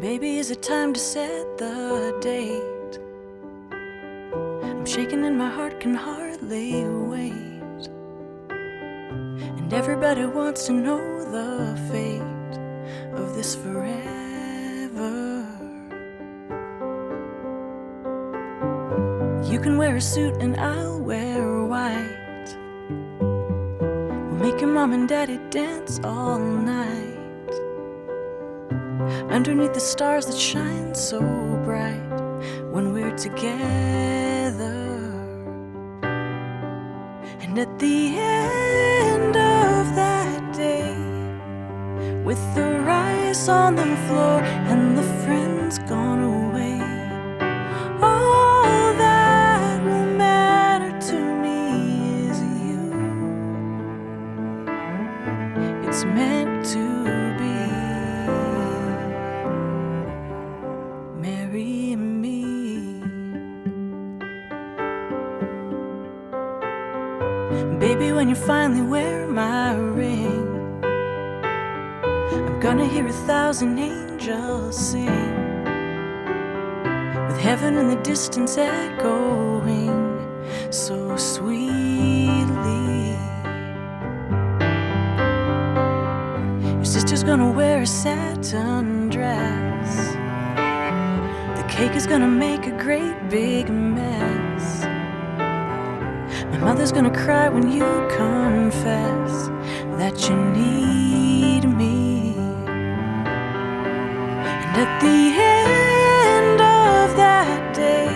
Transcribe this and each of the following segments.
Baby, is it time to set the date? I'm shaking and my heart can hardly wait. And everybody wants to know the fate of this forever. You can wear a suit and I'll wear white. We'll make your mom and daddy dance all night underneath the stars that shine so bright when we're together. And at the end of that day, with the rice on the floor and the friends gone away, all that will matter to me is you. It's meant to be. Marry me. Baby, when you finally wear my ring, I'm gonna hear 1,000 angels sing, with heaven in the distance echoing so sweetly. Your sister's gonna wear a satin dress. The cake is gonna make a great big mess. My mother's gonna cry when you confess that you need me. And at the end of that day,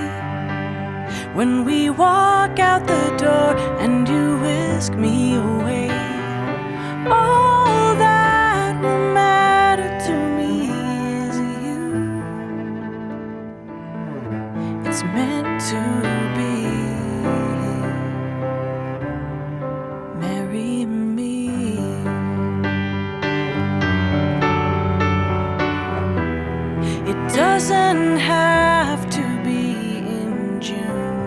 when we walk out the door and you whisk me away, all that will matter to me is you. It's meant to be. Marry me. It doesn't have to be in June.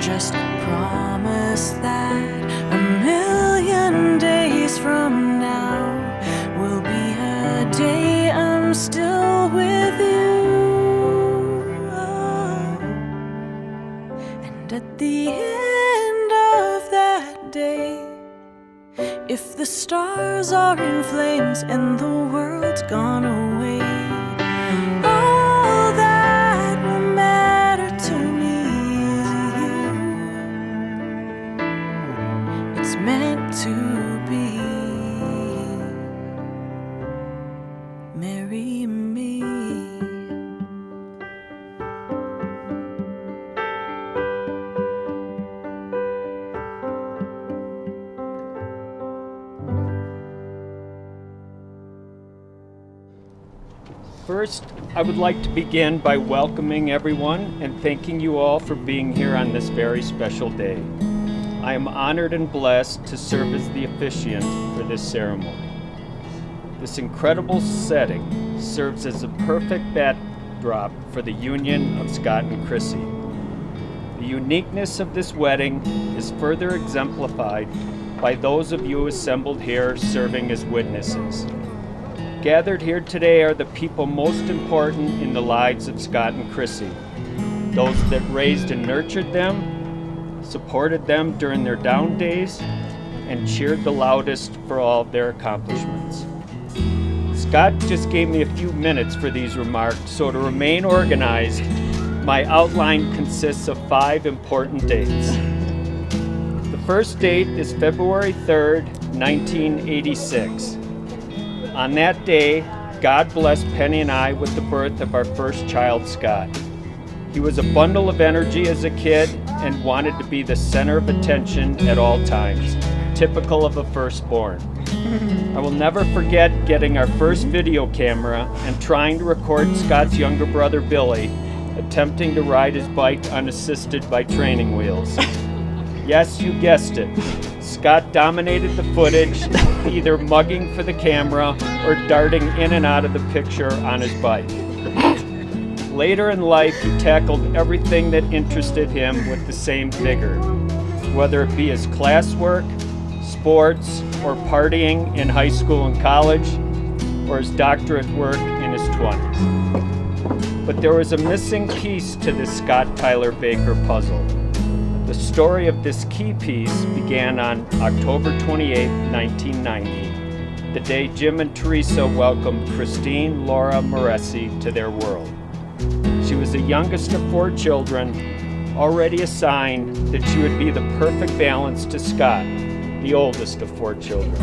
Just promise that 1,000,000 days from now will be a day I'm still with you. And at the end of that day, if the stars are in flames and the world's gone away, all that will matter to me is you. It's meant to be. Marry me. First, I would like to begin by welcoming everyone and thanking you all for being here on this very special day. I am honored and blessed to serve as the officiant for this ceremony. This incredible setting serves as a perfect backdrop for the union of Scott and Chrissy. The uniqueness of this wedding is further exemplified by those of you assembled here serving as witnesses. Gathered here today are the people most important in the lives of Scott and Chrissy, those that raised and nurtured them, supported them during their down days, and cheered the loudest for all of their accomplishments. Scott just gave me a few minutes for these remarks, so to remain organized, my outline consists of 5 important dates. The first date is February 3rd, 1986. On that day, God blessed Penny and I with the birth of our first child, Scott. He was a bundle of energy as a kid and wanted to be the center of attention at all times, typical of a firstborn. I will never forget getting our first video camera and trying to record Scott's younger brother, Billy, attempting to ride his bike unassisted by training wheels. Yes, you guessed it. Scott dominated the footage, either mugging for the camera or darting in and out of the picture on his bike. Later in life, he tackled everything that interested him with the same vigor, whether it be his classwork, sports, or partying in high school and college. or his doctorate work in his 20s. But there was a missing piece to this Scott Tyler Baker puzzle. The story of this key piece began on October 28, 1990, the day Jim and Teresa welcomed Christine Laura Moresi to their world. She was the youngest of 4 children, already a sign that she would be the perfect balance to Scott, the oldest of 4 children.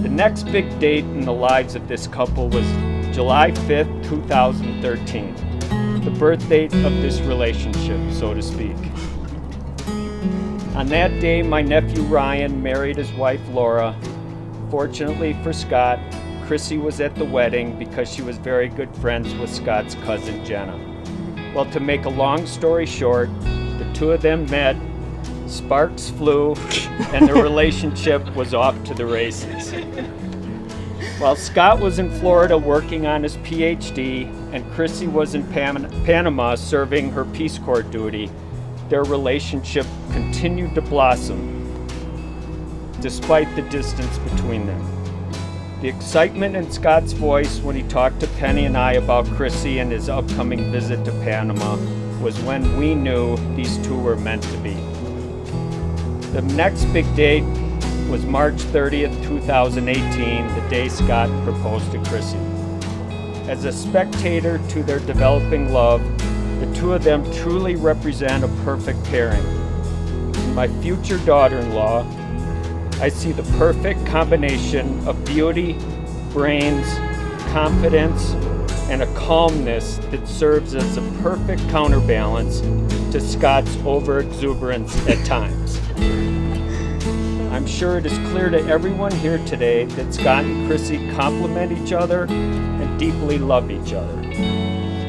The next big date in the lives of this couple was July 5th, 2013, the birth date of this relationship, so to speak. On that day, my nephew Ryan married his wife Laura. Fortunately for Scott, Chrissy was at the wedding because she was very good friends with Scott's cousin Jenna. Well, to make a long story short, the two of them met, sparks flew, and their relationship was off to the races. While Scott was in Florida working on his PhD and Chrissy was in Panama serving her Peace Corps duty, their relationship continued to blossom despite the distance between them. The excitement in Scott's voice when he talked to Penny and I about Chrissy and his upcoming visit to Panama was when we knew these two were meant to be. The next big date was March 30th, 2018, the day Scott proposed to Chrissy. As a spectator to their developing love, the two of them truly represent a perfect pairing. In my future daughter-in-law, I see the perfect combination of beauty, brains, confidence, and a calmness that serves as a perfect counterbalance to Scott's overexuberance at times. I'm sure it is clear to everyone here today that Scott and Chrissy complement each other and deeply love each other.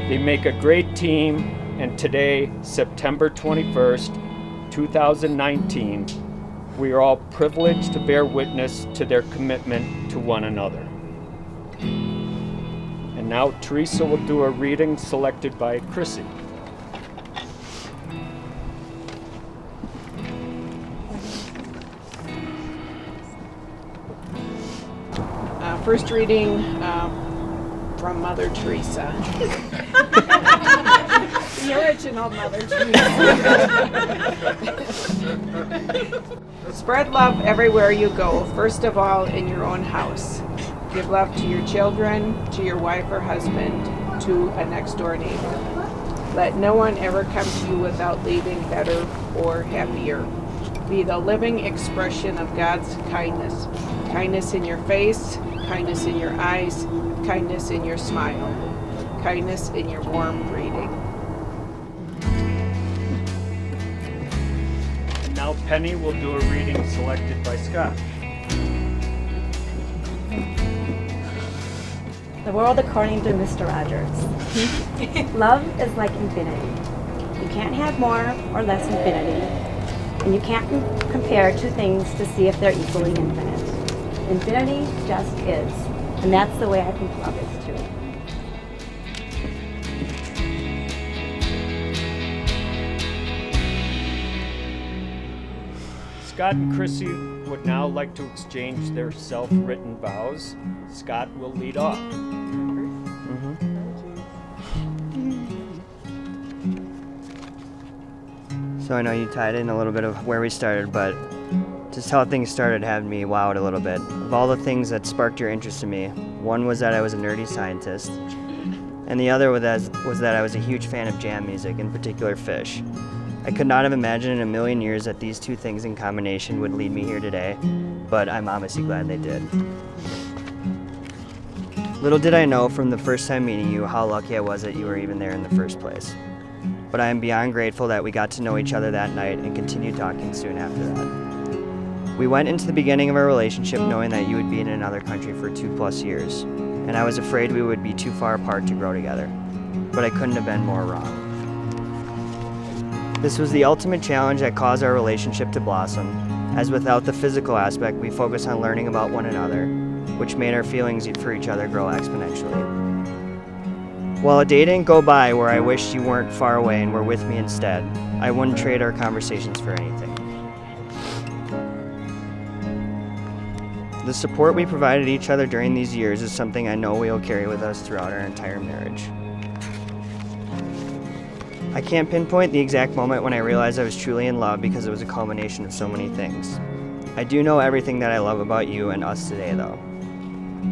They make a great team, and today, September 21st, 2019, we are all privileged to bear witness to their commitment to one another. And now Teresa will do a reading selected by Chrissy. First reading from Mother Teresa. The original Mother Teresa. Spread love everywhere you go, first of all in your own house. Give love to your children, to your wife or husband, to a next door neighbor. Let no one ever come to you without leaving better or happier. Be the living expression of God's kindness. Kindness in your face, kindness in your eyes, kindness in your smile, kindness in your warm greeting. And now Penny will do a reading selected by Scott. The world according to Mr. Rogers. Love is like infinity. You can't have more or less infinity, and you can't compare two things to see if they're equally infinite. Infinity just is, and that's the way I think love is too. Scott and Chrissy would now like to exchange their self-written vows. Scott will lead off. So I know you tied in a little bit of where we started, but just how things started had me wowed a little bit. Of all the things that sparked your interest in me, one was that I was a nerdy scientist, and the other was that I was a huge fan of jam music, in particular Fish. I could not have imagined in a million years that these two things in combination would lead me here today, but I'm obviously glad they did. Little did I know from the first time meeting you how lucky I was that you were even there in the first place. But I am beyond grateful that we got to know each other that night and continued talking soon after that. We went into the beginning of our relationship knowing that you would be in another country for 2+ years, and I was afraid we would be too far apart to grow together, but I couldn't have been more wrong. This was the ultimate challenge that caused our relationship to blossom, as without the physical aspect, we focused on learning about one another, which made our feelings for each other grow exponentially. While a day didn't go by where I wished you weren't far away and were with me instead, I wouldn't trade our conversations for anything. The support we provided each other during these years is something I know we will carry with us throughout our entire marriage. I can't pinpoint the exact moment when I realized I was truly in love because it was a culmination of so many things. I do know everything that I love about you and us today, though.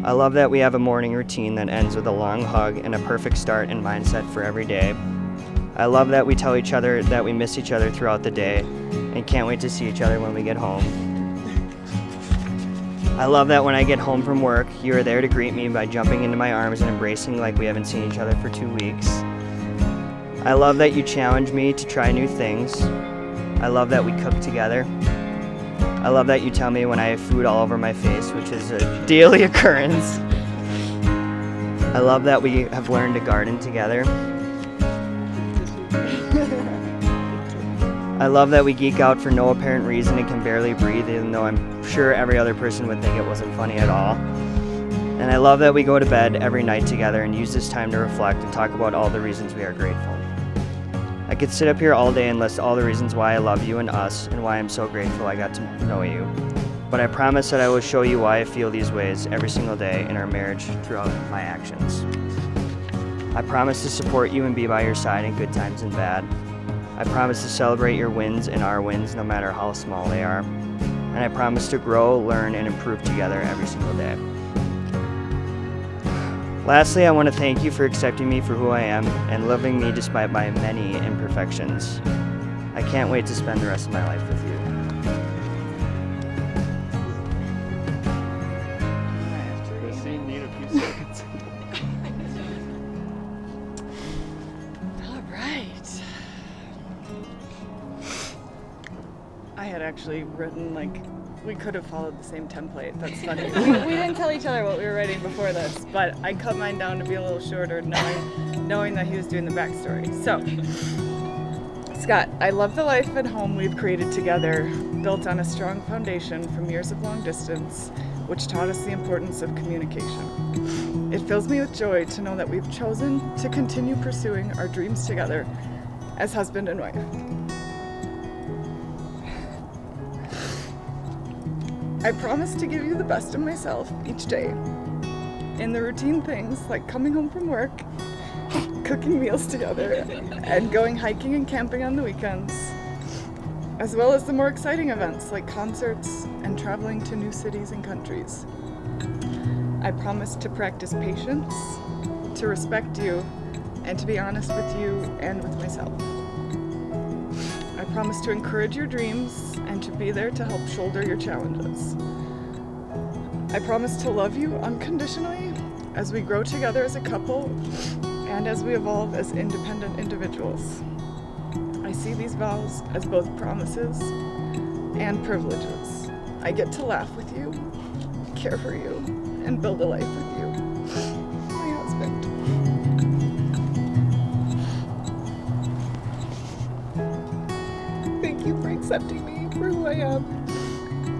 I love that we have a morning routine that ends with a long hug and a perfect start and mindset for every day. I love that we tell each other that we miss each other throughout the day and can't wait to see each other when we get home. I love that when I get home from work, you are there to greet me by jumping into my arms and embracing like we haven't seen each other for 2 weeks. I love that you challenge me to try new things. I love that we cook together. I love that you tell me when I have food all over my face, which is a daily occurrence. I love that we have learned to garden together. I love that we geek out for no apparent reason and can barely breathe, even though I'm sure every other person would think it wasn't funny at all. And I love that we go to bed every night together and use this time to reflect and talk about all the reasons we are grateful. I could sit up here all day and list all the reasons why I love you and us and why I'm so grateful I got to know you. But I promise that I will show you why I feel these ways every single day in our marriage throughout my actions. I promise to support you and be by your side in good times and bad. I promise to celebrate your wins and our wins no matter how small they are. And I promise to grow, learn, and improve together every single day. Lastly, I want to thank you for accepting me for who I am and loving me despite my many imperfections. I can't wait to spend the rest of my life with you. Chrissy, need a few seconds. All right. I had actually written, we could have followed the same template. That's funny. we didn't tell each other what we were writing before this, but I cut mine down to be a little shorter, knowing that he was doing the backstory. So, Scott, I love the life and home we've created together, built on a strong foundation from years of long distance, which taught us the importance of communication. It fills me with joy to know that we've chosen to continue pursuing our dreams together as husband and wife. I promise to give you the best of myself each day in the routine things like coming home from work, cooking meals together, and going hiking and camping on the weekends, as well as the more exciting events like concerts and traveling to new cities and countries. I promise to practice patience, to respect you, and to be honest with you and with myself. I promise to encourage your dreams and to be there to help shoulder your challenges. I promise to love you unconditionally as we grow together as a couple and as we evolve as independent individuals. I see these vows as both promises and privileges. I get to laugh with you, care for you, and build a life with you, my husband. Thank you for accepting me for who I am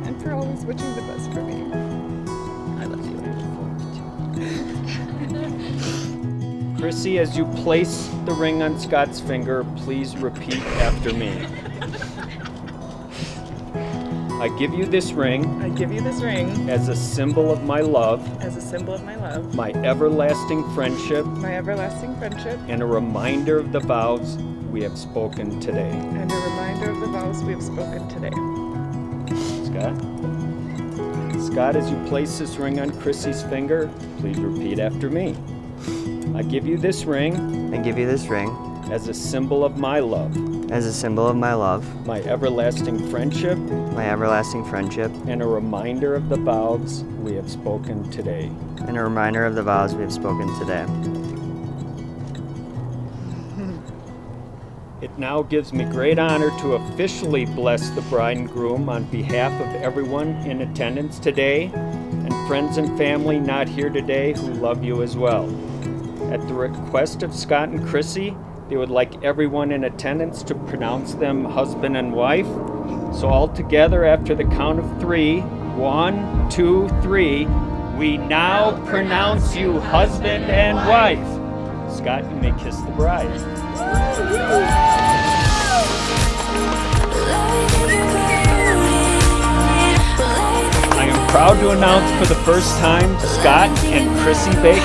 and for always wishing the best for me. I love you. Chrissy, as you place the ring on Scott's finger, please repeat after me. I give you this ring I give you this ring as a symbol of my love, as a symbol of my love, my everlasting friendship, my everlasting friendship, and a reminder of the vows we have spoken today. and a reminder of the vows we have spoken today. Scott? Scott, as you place this ring on Chrissy's finger, please repeat after me. I give you this ring I give you this ring as a symbol of my love, as a symbol of my love, my everlasting friendship, my everlasting friendship, and a reminder of the vows we have spoken today. and a reminder of the vows we have spoken today. It now gives me great honor to officially bless the bride and groom on behalf of everyone in attendance today and friends and family not here today who love you as well. At the request of Scott and Chrissy, they would like everyone in attendance to pronounce them husband and wife. So all together after the count of 3, 1, 2, 3, we now pronounce you husband and wife. Scott, you may kiss the bride. I am proud proud to announce for the first time Scott and Chrissy Baker.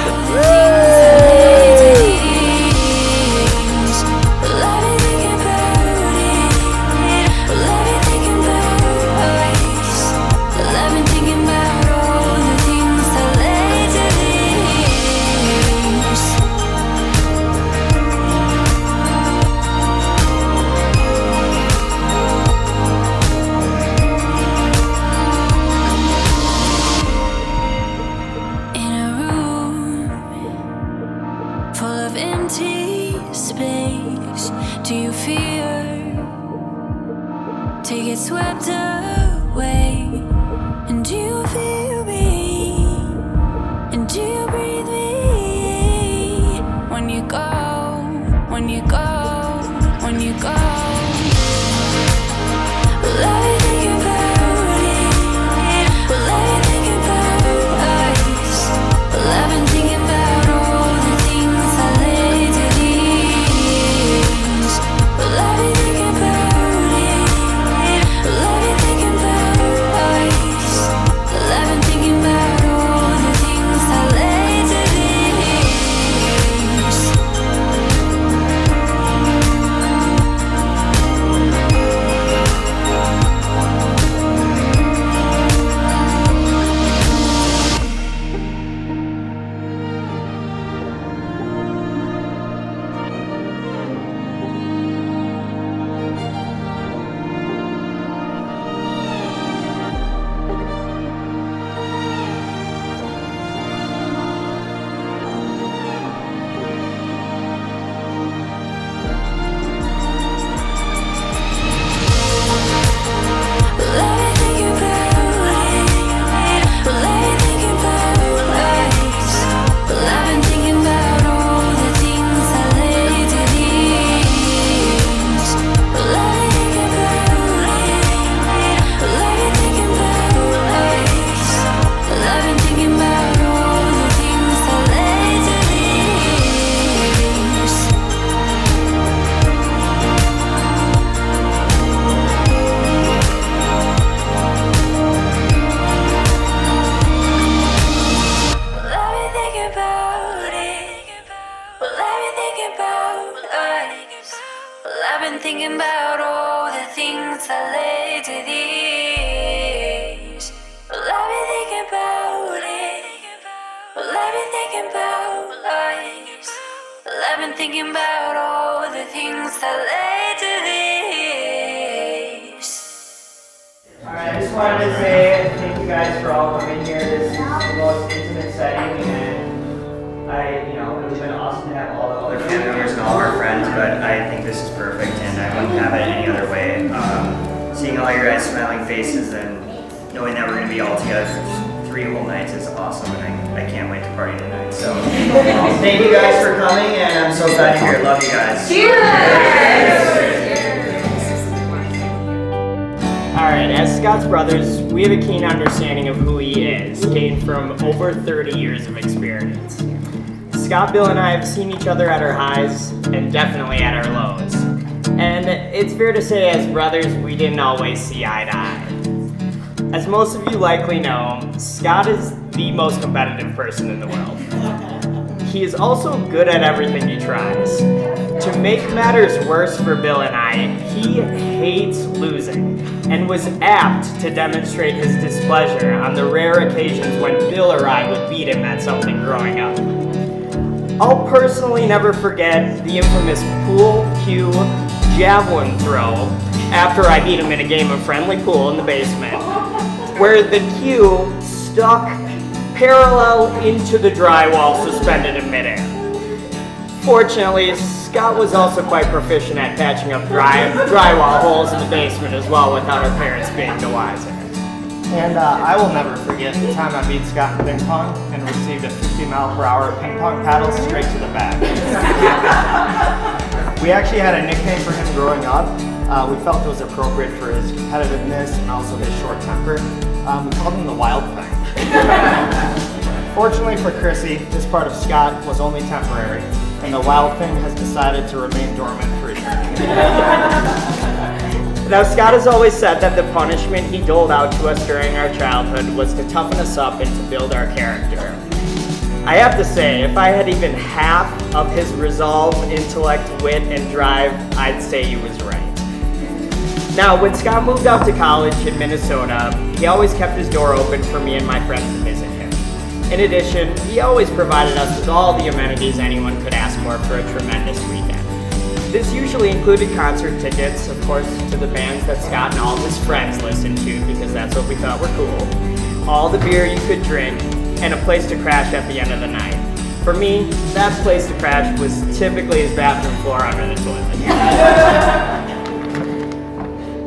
Do you fear to get swept away? And do you feel me? And do you breathe me? When you go, when you go, when you go. Well, I've been thinking about it. Well, I've been thinking about us. Well, I've been thinking about all the things I lay to these. Well, I've been thinking about it. Well, I've been thinking about us. Well, I've been thinking about all the things I lay to these. Thinking about all the things I lay to these. Well, I've been thinking about it. Well, I've been thinking about us. Well, I've been thinking about all the things I lay to these. Alright, I just wanted to say thank you guys for all coming here. This is the most intimate setting, and it would have been awesome to have all the other family members and all of our friends, but I think this is perfect, and I wouldn't have it any other way. Seeing all your guys' smiling faces and knowing that we're going to be all together for 3 whole nights is awesome, and I can't wait to party tonight. So, thank you guys for coming, and I'm so glad you're here. Love you guys. Alright, as Scott's brothers, we have a keen understanding of who he is, gained from over 30 years of experience. Scott, Bill, and I have seen each other at our highs, and definitely at our lows. And it's fair to say, as brothers, we didn't always see eye to eye. As most of you likely know, Scott is the most competitive person in the world. He is also good at everything he tries. To make matters worse for Bill and I, he hates losing, and was apt to demonstrate his displeasure on the rare occasions when Bill or I would beat him at something growing up. I'll personally never forget the infamous pool cue javelin throw after I beat him in a game of friendly pool in the basement, where the cue stuck parallel into the drywall suspended in midair. Fortunately, Scott was also quite proficient at patching up drywall holes in the basement as well without our parents being the wiser. And I will never forget the time I beat Scott in ping pong and received a 50-mile-per-hour ping pong paddle straight to the back. We actually had a nickname for him growing up. We felt it was appropriate for his competitiveness and also his short temper. We called him the Wild Thing. Fortunately for Chrissy, this part of Scott was only temporary, and the Wild Thing has decided to remain dormant for eternity. Now, Scott has always said that the punishment he doled out to us during our childhood was to toughen us up and to build our character. I have to say, if I had even half of his resolve, intellect, wit, and drive, I'd say he was right. Now, when Scott moved out to college in Minnesota, he always kept his door open for me and my friends to visit him. In addition, he always provided us with all the amenities anyone could ask for a tremendous weekend. This usually included concert tickets, of course, to the bands that Scott and all of his friends listened to because that's what we thought were cool, all the beer you could drink, and a place to crash at the end of the night. For me, that place to crash was typically his bathroom floor under the toilet.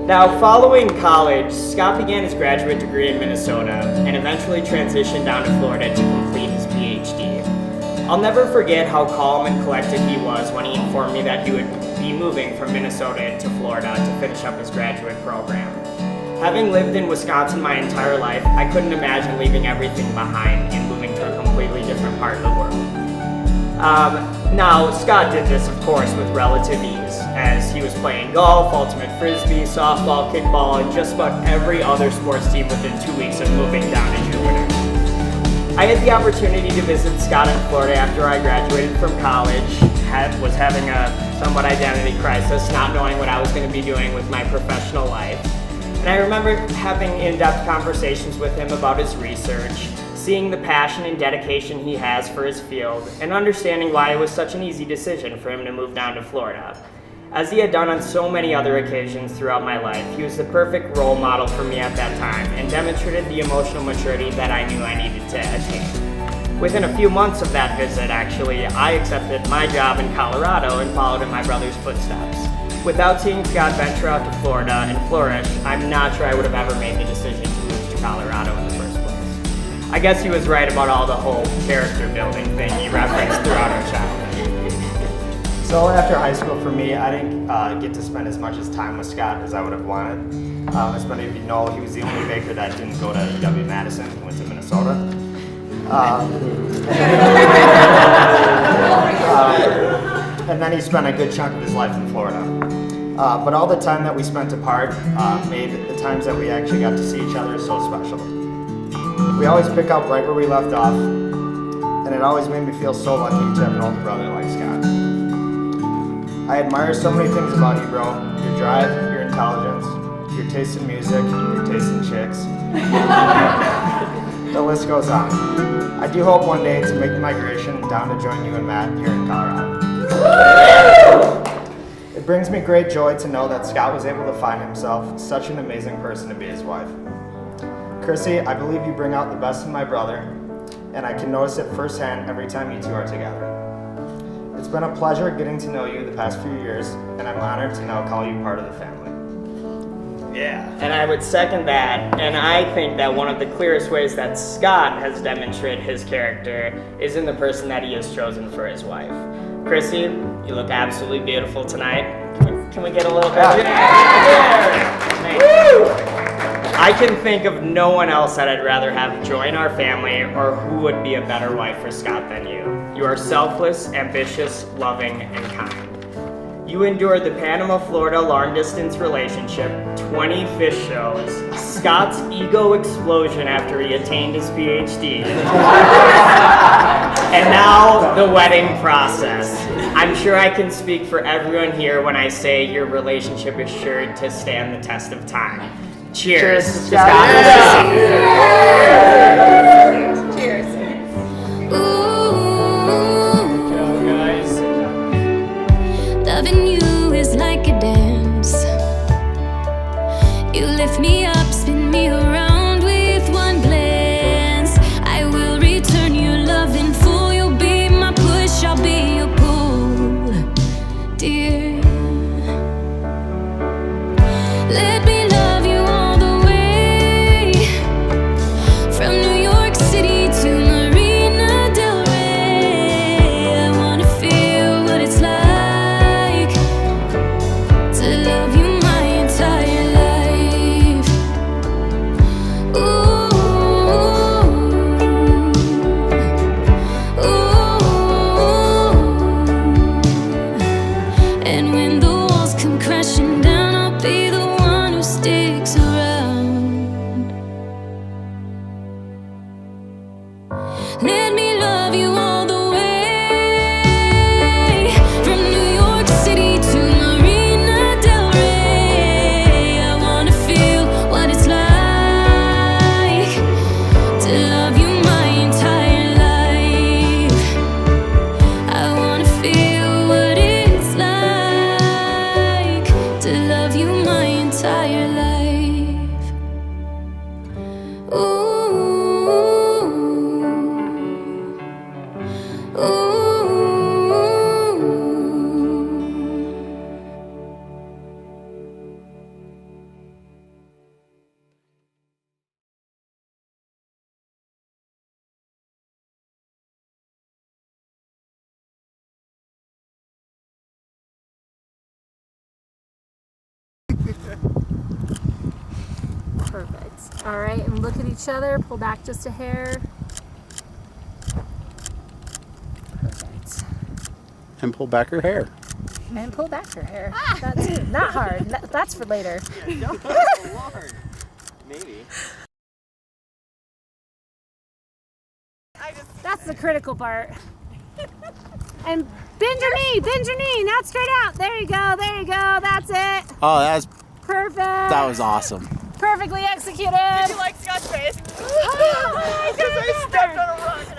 Now, following college, Scott began his graduate degree in Minnesota and eventually transitioned down to Florida to complete his PhD. I'll never forget how calm and collected he was when he informed me that he would be moving from Minnesota to Florida to finish up his graduate program. Having lived in Wisconsin my entire life, I couldn't imagine leaving everything behind and moving to a completely different part of the world. Now, Scott did this, of course, with relative ease, as he was playing golf, ultimate frisbee, softball, kickball, and just about every other sports team within 2 weeks of moving down to Jupiter. I had the opportunity to visit Scott in Florida after I graduated from college, was having a somewhat identity crisis, not knowing what I was going to be doing with my professional life. And I remember having in-depth conversations with him about his research, seeing the passion and dedication he has for his field, and understanding why it was such an easy decision for him to move down to Florida. As he had done on so many other occasions throughout my life, he was the perfect role model for me at that time and demonstrated the emotional maturity that I knew I needed to attain. Within a few months of that visit, actually, I accepted my job in Colorado and followed in my brother's footsteps. Without seeing Scott venture out to Florida and flourish, I'm not sure I would have ever made the decision to move to Colorado in the first place. I guess he was right about all the whole character building thing he referenced throughout our childhood. So after high school for me, I didn't get to spend as much as time with Scott as I would have wanted. As many of you know, he was the only baker that didn't go to UW-Madison, he went to Minnesota. And then he spent a good chunk of his life in Florida. But all the time that we spent apart made the times that we actually got to see each other so special. We always pick up right where we left off, and it always made me feel so lucky to have an older brother like Scott. I admire so many things about you, bro. Your drive, your intelligence, your taste in music, your taste in chicks. The list goes on. I do hope one day to make the migration down to join you and Matt here in Colorado. It brings me great joy to know that Scott was able to find himself such an amazing person to be his wife. Chrissy, I believe you bring out the best in my brother, and I can notice it firsthand every time you two are together. It's been a pleasure getting to know you the past few years, and I'm honored to now call you part of the family. Yeah. And I would second that, and I think that one of the clearest ways that Scott has demonstrated his character is in the person that he has chosen for his wife. Chrissy, you look absolutely beautiful tonight. Can we get a little bit? I can think of no one else that I'd rather have join our family or who would be a better wife for Scott than you. You are selfless, ambitious, loving, and kind. You endured the Panama, Florida long-distance relationship, 20 fish shows, Scott's ego explosion after he attained his PhD, and now the wedding process. I'm sure I can speak for everyone here when I say your relationship is sure to stand the test of time. Cheers to Scott. Cheers. Loving you is like a dance. You lift me up, spin me around with one glance. I will return your love in full. You'll be my push, I'll be your pull, dear. Let me love you all the way, from New York City to Marina Del Rey. I wanna feel what it's like to love you my entire life. Ooh, ooh. And when Perfect. All right, and look at each other. Pull back just a hair. Perfect. And pull back her hair. And pull back her hair. That's not hard. That's for later. Lord. Maybe. That's the critical part. And bend your knee, not straight out. There you go, that's it. Oh, Perfect. that was awesome. Perfectly executed. Did you like Scott's face? Because I stepped on a rock and